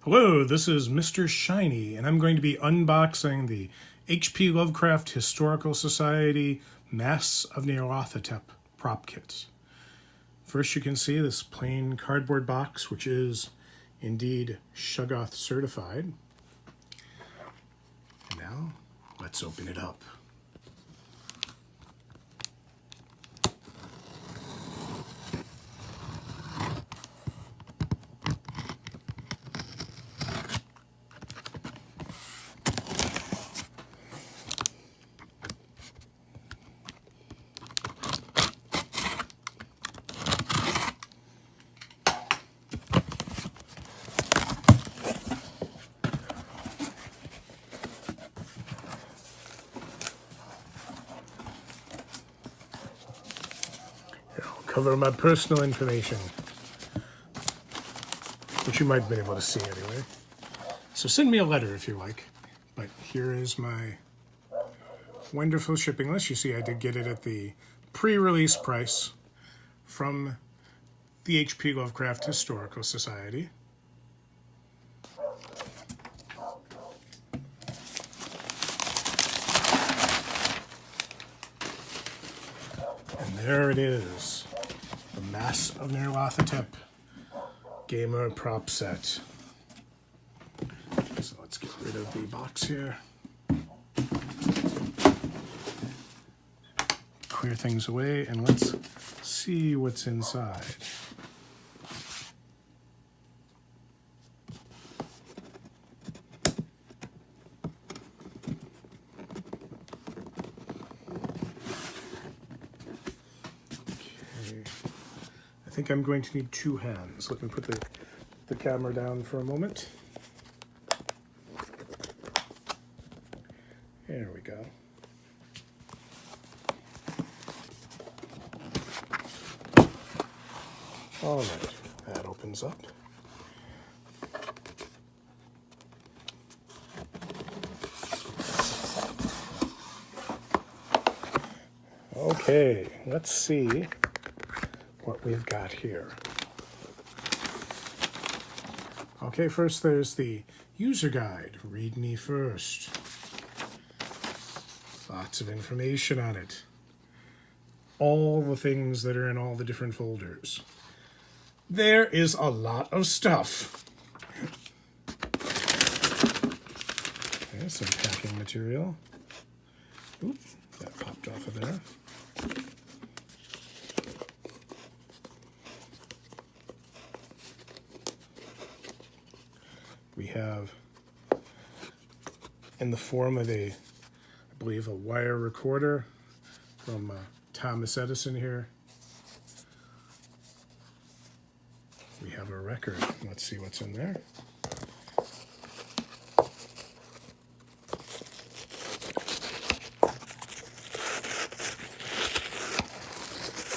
Hello, this is Mr. Shiny, and I'm going to be unboxing the H.P. Lovecraft Historical Society Masks of Nyarlathotep prop kit. First, you can see this plain cardboard box, which is indeed Shoggoth certified. And now, let's open it up. Cover my personal information, which you might have been able to see anyway. So send me a letter if you like. But here is my wonderful shipping list. You see I did get it at the pre-release price from the H.P. Lovecraft Historical Society. And there it is. The Masks of Nyarlathotep gamer prop set. So let's get rid of the box here. Clear things away and let's see what's inside. I think I'm going to need two hands. Let me put the camera down for a moment. There we go. All right, that opens up. Okay, let's see what we've got here. Okay, first there's the user guide. Read me first. Lots of information on it. All the things that are in all the different folders. There is a lot of stuff. Okay, some packing material. Oop, that popped off of there. We have, in the form of I believe, a wire recorder from Thomas Edison here. We have a record. Let's see what's in there.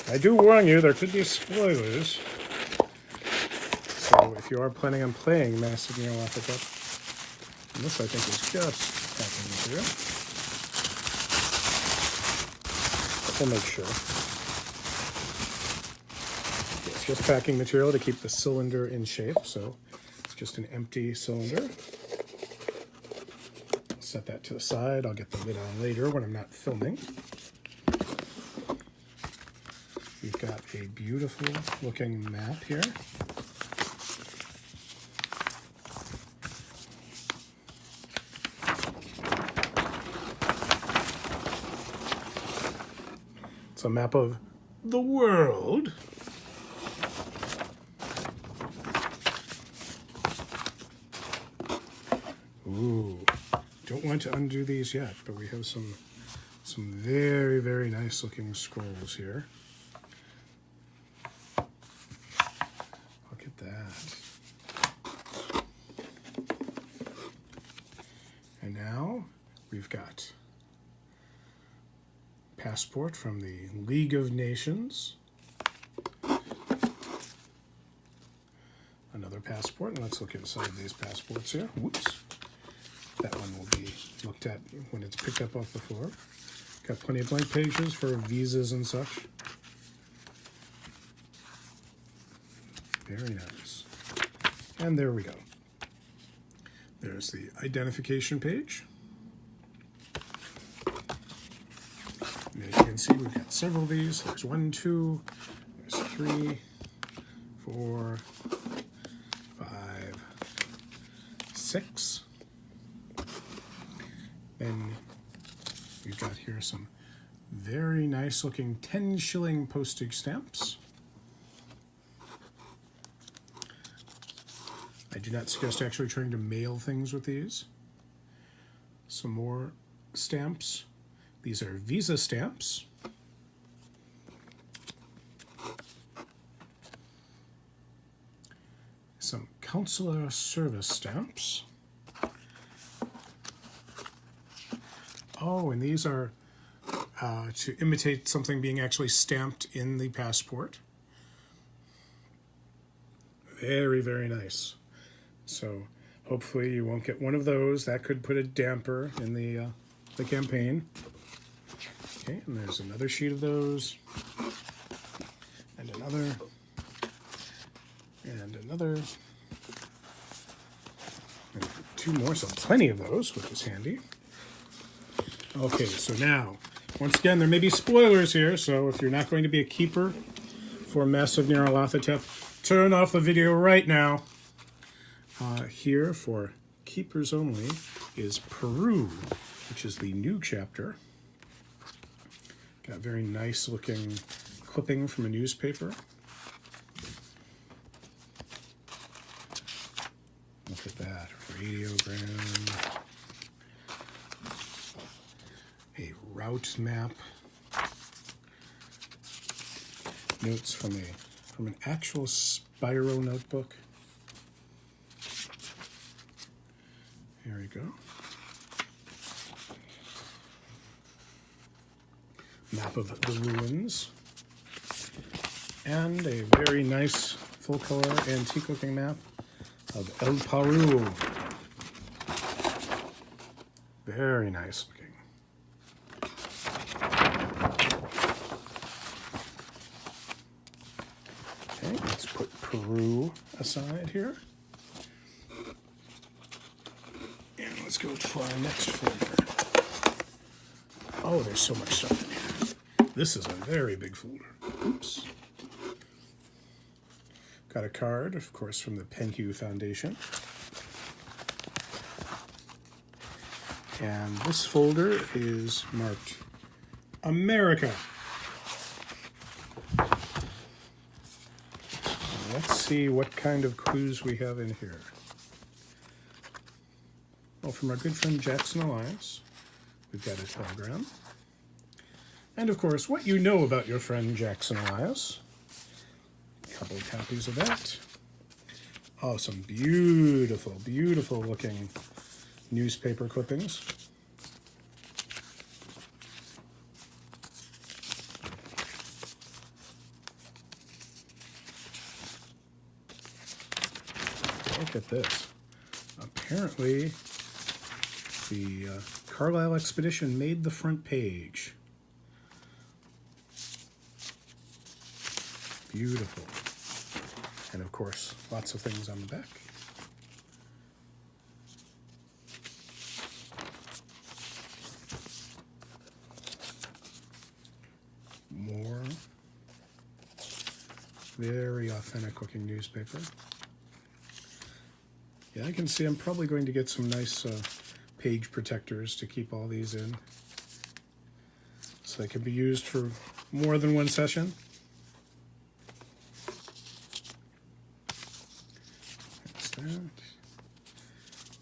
I do warn you, there could be spoilers. So if you are planning on playing Masks of Nyarlathotep, and this I think is just packing material. But we'll make sure. Okay, it's just packing material to keep the cylinder in shape, so it's just an empty cylinder. Set that to the side. I'll get the lid on later when I'm not filming. We've got a beautiful looking map here. It's a map of the world. Ooh, don't want to undo these yet, but we have some very, very nice looking scrolls here. Look at that. And now we've got passport from the League of Nations. Another passport, and let's look inside these passports here. Whoops. That one will be looked at when it's picked up off the floor. Got plenty of blank pages for visas and such. Very nice. And there we go. There's the identification page. And as you can see, we've got several of these. There's 1, 2, there's 3, 4, 5, 6. Then we've got here some very nice looking 10-shilling postage stamps. I do not suggest actually trying to mail things with these. Some more stamps. These are Visa stamps. Some consular service stamps. Oh, and these are to imitate something being actually stamped in the passport. Very, very nice. So hopefully you won't get one of those. That could put a damper in the campaign. Okay, and there's another sheet of those. And another. And another. And 2 more, so plenty of those, which is handy. Okay, so now, once again, there may be spoilers here, so if you're not going to be a keeper for Mass of Nyarlathotep, turn off the video right now. Here, for keepers only, is Peru, which is the new chapter. Got a very nice looking clipping from a newspaper. Look at that, radiogram. A route map. Notes from an actual Spyro notebook. Here we go. Map of the ruins. And a very nice full-color antique-looking map of El Peru. Very nice looking. Okay, let's put Peru aside here. And let's go to our next folder. Oh, there's so much stuff in here. This is a very big folder. Oops. Got a card, of course, from the Penhew Foundation. And this folder is marked America. Let's see what kind of clues we have in here. Well, from our good friend Jackson Elias, we've got a telegram. And of course, what you know about your friend Jackson Elias. A couple of copies of that. Oh, some beautiful, beautiful looking newspaper clippings. Look at this. Apparently, the Carlisle expedition made the front page. Beautiful. And of course, lots of things on the back. More very authentic looking newspaper. Yeah, I can see I'm probably going to get some nice page protectors to keep all these in, so they can be used for more than one session. That's that.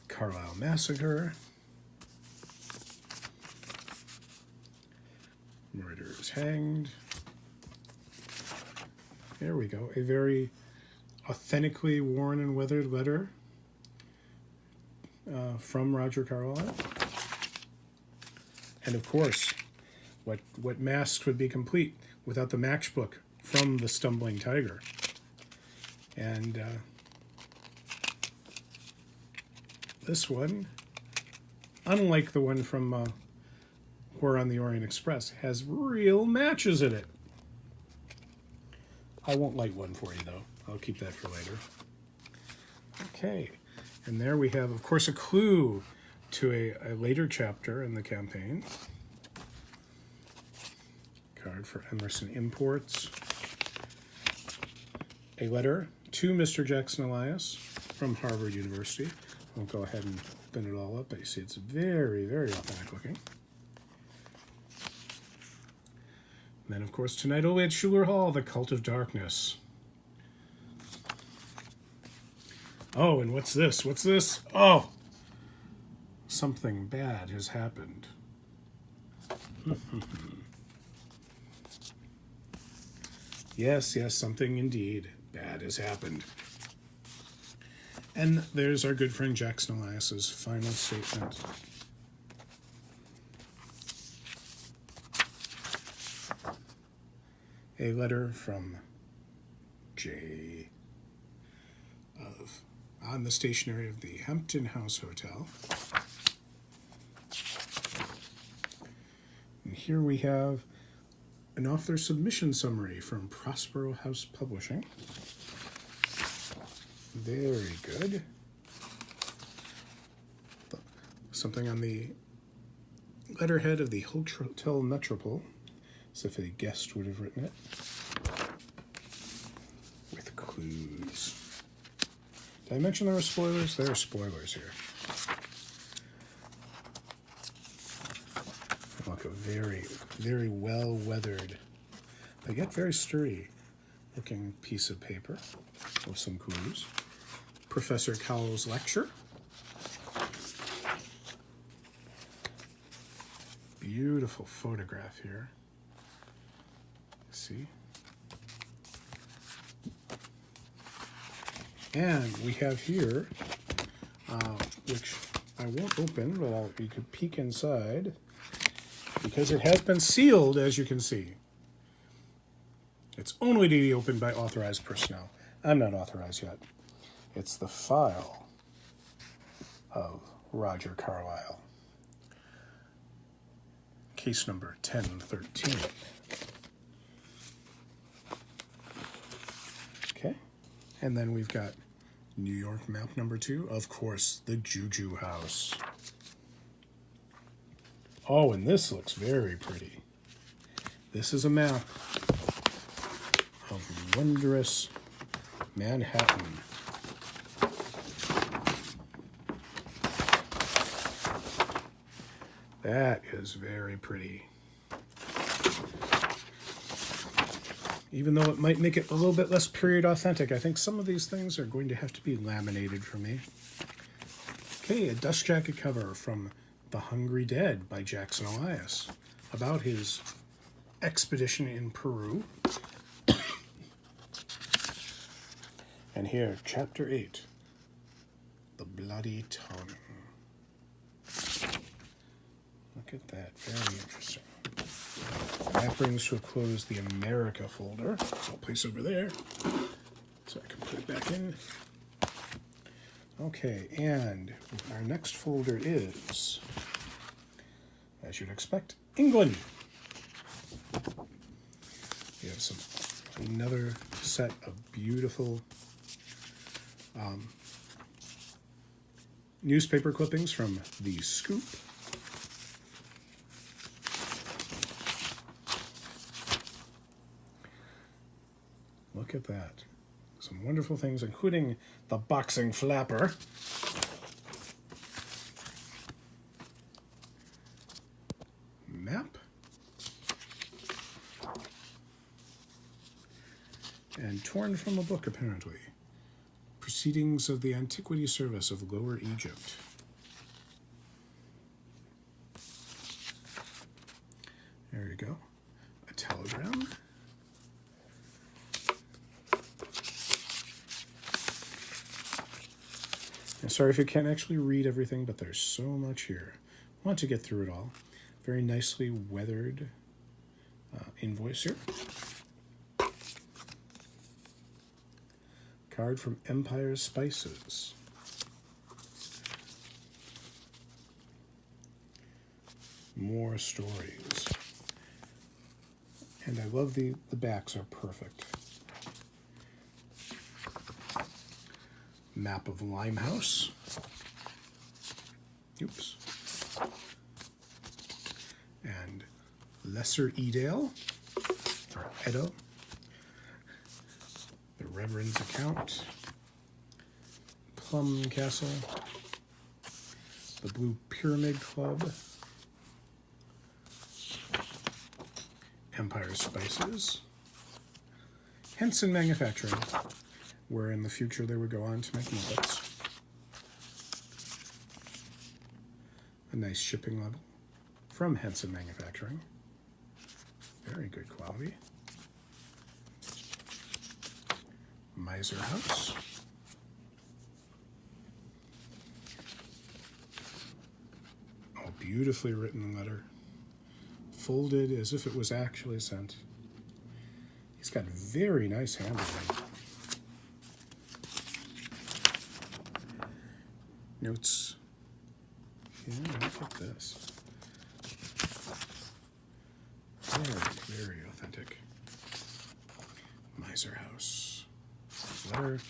Carlisle Massacre. Murderers hanged. There we go. A very authentically worn and weathered letter from Roger Carlyle. And of course, what masks would be complete without the matchbook from the Stumbling Tiger? And this one, unlike the one from Horror on the Orient Express, has real matches in it. I won't light one for you, though. I'll keep that for later. Okay. And there we have, of course, a clue to a later chapter in the campaign. Card for Emerson Imports. A letter to Mr. Jackson Elias from Harvard University. I'll go ahead and open it all up, but you see it's very, very authentic looking. And then, of course, tonight only at Schuler Hall, The Cult of Darkness. Oh, and what's this? What's this? Oh! Something bad has happened. Yes, something indeed bad has happened. And there's our good friend Jackson Elias's final statement. A letter from Jay on the stationery of the Hampton House Hotel. And here we have an author submission summary from Prospero House Publishing. Very good. Something on the letterhead of the Hotel Metropole, as if a guest would have written it, with clues. Did I mention there were spoilers? There are spoilers here. Look, a very, very well-weathered, but yet very sturdy-looking piece of paper with some clues. Professor Cowell's lecture. Beautiful photograph here. See? And we have here, which I won't open, but you could peek inside, because it has been sealed, as you can see. It's only to be opened by authorized personnel. I'm not authorized yet. It's the file of Roger Carlyle. Case number 1013. Okay, and then we've got New York map number 2, of course, the Juju House. Oh, and this looks very pretty. This is a map of wondrous Manhattan. That is very pretty. Even though it might make it a little bit less period authentic, I think some of these things are going to have to be laminated for me. Okay, a dust jacket cover from The Hungry Dead by Jackson Elias, about his expedition in Peru. And here, Chapter 8, The Bloody Tongue. Look at that, very interesting. That brings to a close the America folder, which I'll place over there, so I can put it back in. Okay, and our next folder is, as you'd expect, England. We have another set of beautiful newspaper clippings from The Scoop. Look at that. Some wonderful things, including the boxing flapper. Map. And torn from a book, apparently. Proceedings of the Antiquity Service of Lower Egypt. There you go. A telegram. And sorry if you can't actually read everything, but there's so much here. I want to get through it all. Very nicely weathered invoice here. Card from Empire Spices. More stories. And I love the backs are perfect. Map of Limehouse. Oops. And Lesser Edale, or Edo. The Reverend's Account. Plum Castle. The Blue Pyramid Club. Empire Spices. Henson Manufacturing, where in the future they would go on to make Muppets. A nice shipping label from Henson Manufacturing. Very good quality. Miser House. Oh, beautifully written letter. Folded as if it was actually sent. He's got very nice handwriting. Notes. Yeah, look at this. Very, very authentic. Miser House. Letter.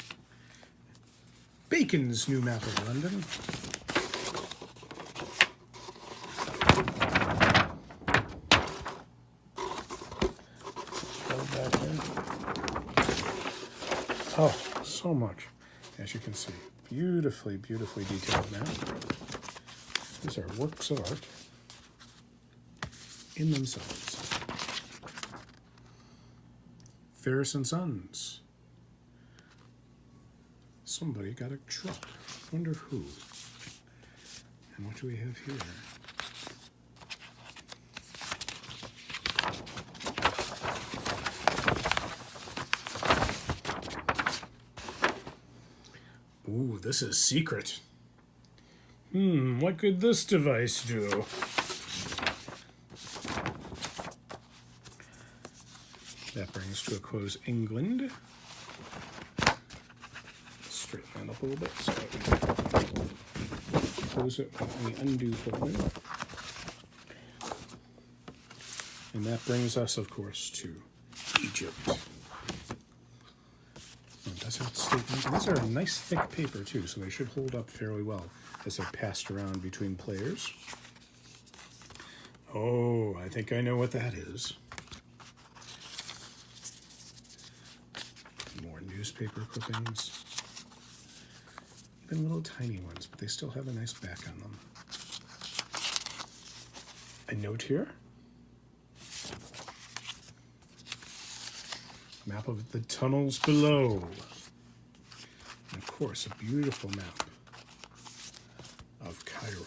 Bacon's New Map of London. Oh, so much, as you can see. Beautifully, beautifully detailed map. These are works of art in themselves. Ferris and Sons. Somebody got a truck. Wonder who. And what do we have here? Ooh, this is secret. What could this device do? That brings to a close England. Straighten that up a little bit so I can close it with the undo folding. And that brings us, of course, to Egypt. Statement. These are a nice thick paper too, so they should hold up fairly well as they're passed around between players. Oh, I think I know what that is. More newspaper clippings. Even little tiny ones, but they still have a nice back on them. A note here. Map of the tunnels below. And of course, a beautiful map of Cairo.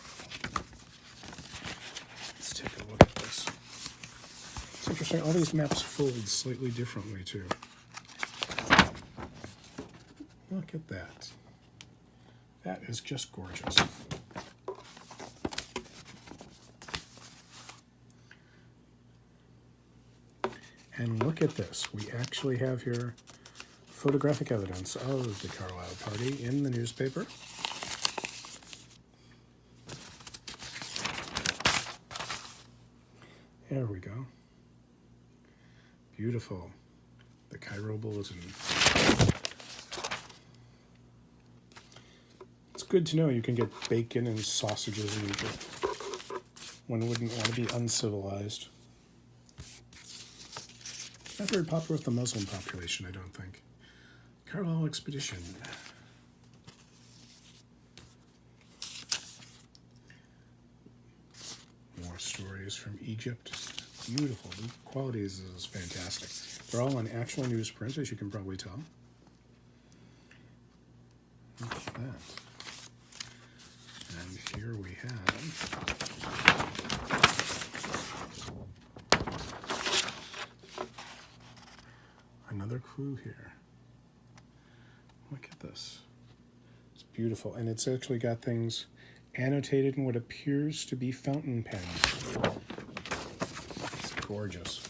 Let's take a look at this. It's interesting, all these maps fold slightly differently too. Look at that. That is just gorgeous. And look at this. We actually have here photographic evidence of the Carlisle party in the newspaper. There we go. Beautiful. The Cairo Bulletin. It's good to know you can get bacon and sausages in Egypt. One wouldn't want to be uncivilized. Not very popular with the Muslim population, I don't think. Carlisle Expedition. More stories from Egypt. Beautiful. The quality is fantastic. They're all on actual newsprint, as you can probably tell. Look at that. And here we have another clue here. Look at this. It's beautiful. And it's actually got things annotated in what appears to be fountain pens. It's gorgeous.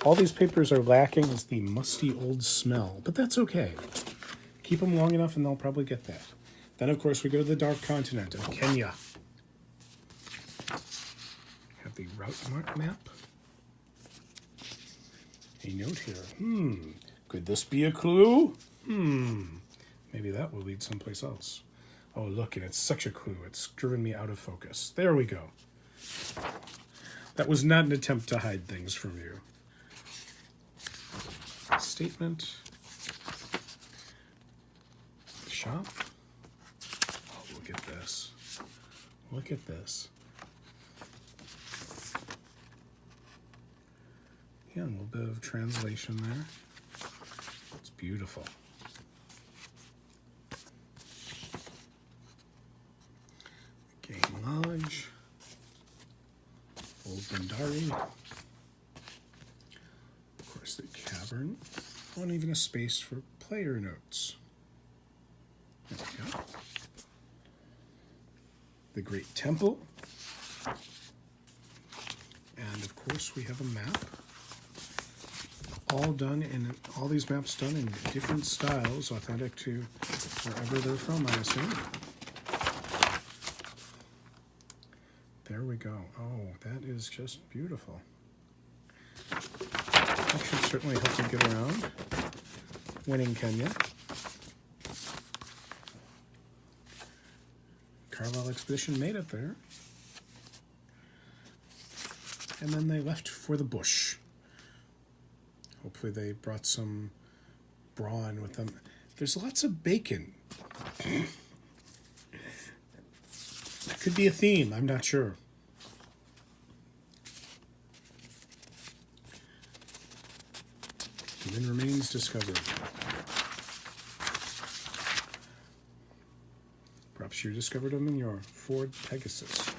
All these papers are lacking is the musty old smell, but that's okay. Keep them long enough and they'll probably get that. Then, of course, we go to the dark continent of Kenya. Have the route map. A note here. Could this be a clue? Maybe that will lead someplace else. Oh, look, and it's such a clue. It's driven me out of focus. There we go. That was not an attempt to hide things from you. Statement. Shop. Oh, look at this. Look at this. Yeah, a little bit of translation there. It's beautiful. Game Lodge. Old Bandari. Of course, the Cavern. Oh, and even a space for player notes. There we go. The Great Temple. And of course, we have a map. All these maps done in different styles, authentic to wherever they're from, I assume. There we go. Oh, that is just beautiful. That should certainly help you get around. Winning Kenya. Carlisle Expedition made it there. And then they left for the bush. Hopefully they brought some brawn with them. There's lots of bacon. That could be a theme, I'm not sure. Human remains discovered. Perhaps you discovered them in your Ford Pegasus.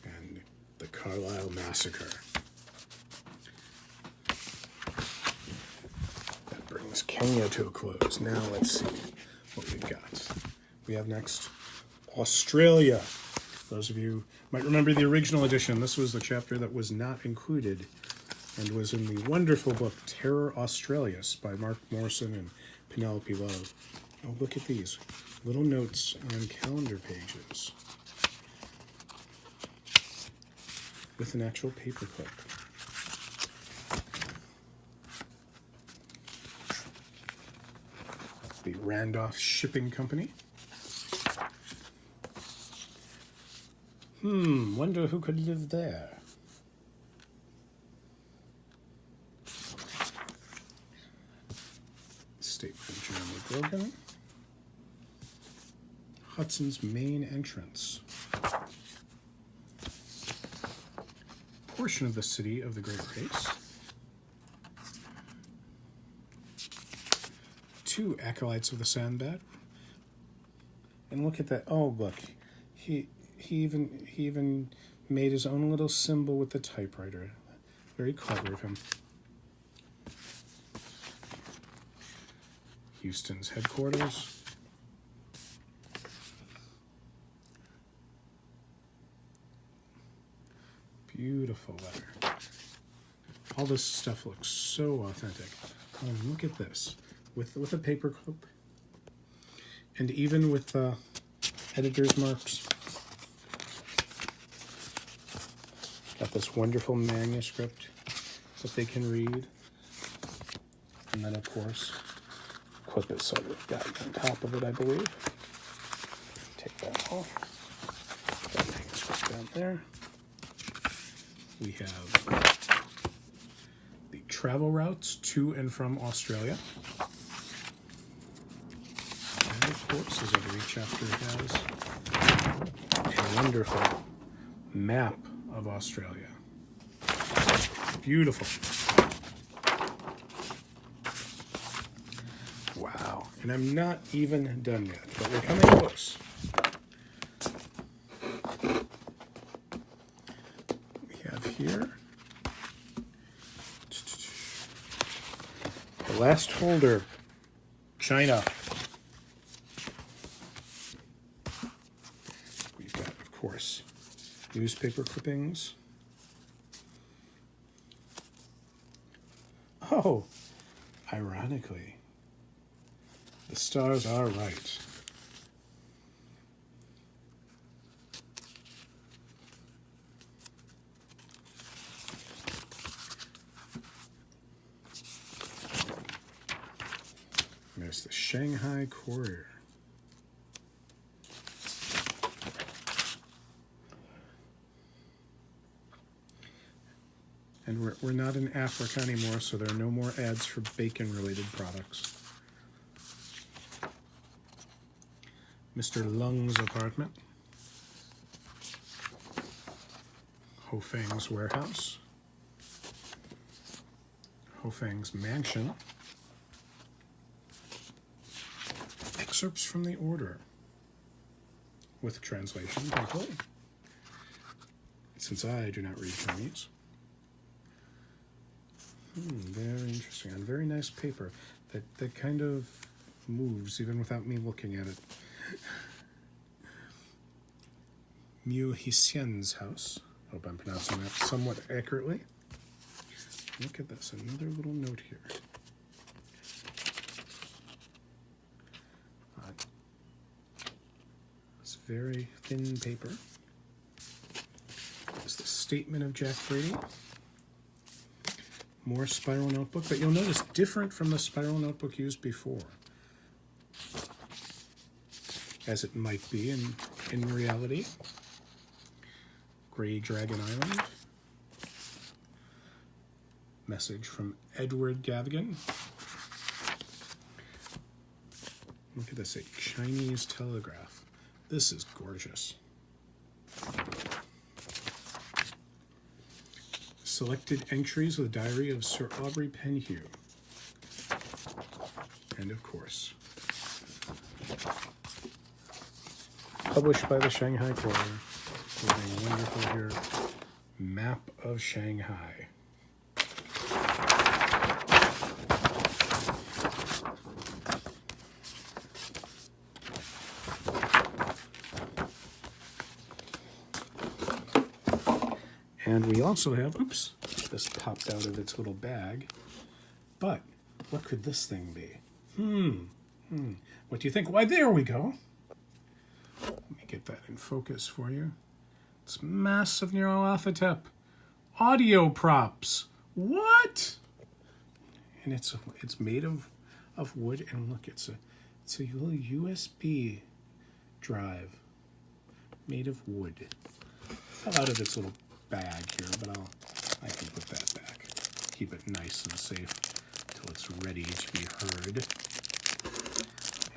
And the Carlisle Massacre. That brings Kenya to a close. Now let's see what we've got. We have next Australia. Those of you might remember the original edition. This was the chapter that was not included and was in the wonderful book Terror Australis by Mark Morrison and Penelope Love. Oh, look at these little notes on calendar pages with an actual paperclip. The Randolph Shipping Company. Wonder who could live there. Statement of Jeremy Grogan. Hudson's main entrance. Portion of the city of the Great Race. 2 acolytes of the Sandbad. And look at that. Oh, look. He even made his own little symbol with the typewriter. Very clever of him. Houston's headquarters. Beautiful letter. All this stuff looks so authentic. Oh, and look at this. With a paper clip. And even with the editor's marks. Got this wonderful manuscript that they can read. And then, of course, clip it so you've got on top of it, I believe. Take that off. That manuscript down there. We have the travel routes to and from Australia. And of course, as every chapter has, a wonderful map of Australia. Beautiful. Wow. And I'm not even done yet, but we're coming close. We have here the last folder, China. We've got, of course, newspaper clippings. Oh, ironically, the stars are right. course, the Shanghai Courier. And we're not in Africa anymore, so there are no more ads for bacon-related products. Mr. Lung's apartment. Ho Fang's warehouse. Ho Fang's mansion. Excerpts from the order. With translation, thankfully. Since I do not read Chinese. Very interesting. On very nice paper that kind of moves even without me looking at it. Mu Hsien's house. Hope I'm pronouncing that somewhat accurately. Look at this, another little note here. It's very thin paper. It's the statement of Jack Brady. More spiral notebook, but you'll notice different from the spiral notebook used before. As it might be in reality. Grey Dragon Island. Message from Edward Gavigan. Look at this, a Chinese telegraph. This is gorgeous. Selected entries of the diary of Sir Aubrey Penhew. And of course, published by the Shanghai Courier, with a wonderful here map of Shanghai. And we also have, oops, this popped out of its little bag. But what could this thing be? What do you think? Why, there we go. Let me get that in focus for you. It's massive Nyarlathotep. Audio props. What? And it's made of wood. And look, it's a little USB drive made of wood. Fell out of its little bag here, but I can put that back. Keep it nice and safe until it's ready to be heard.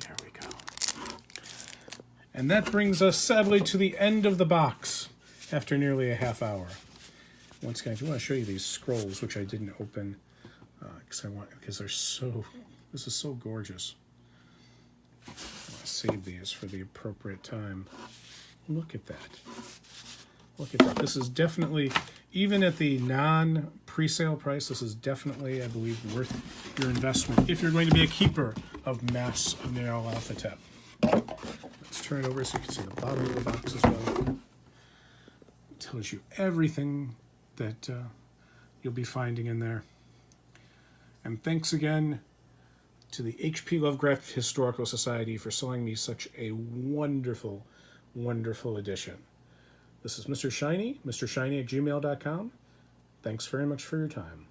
There we go. And that brings us sadly to the end of the box after nearly a half hour. Once again, I do want to show you these scrolls, which I didn't open because they're so. This is so gorgeous. I want to save these for the appropriate time. Look at that. Look at that. This is definitely, even at the non-presale price, this is definitely, I believe, worth your investment if you're going to be a keeper of Mass of Nyarlathotep. Let's turn it over so you can see the bottom of the box as well. It tells you everything that you'll be finding in there. And thanks again to the H.P. Lovecraft Historical Society for selling me such a wonderful, wonderful edition. This is Mr. Shiny, mrshiny@gmail.com. Thanks very much for your time.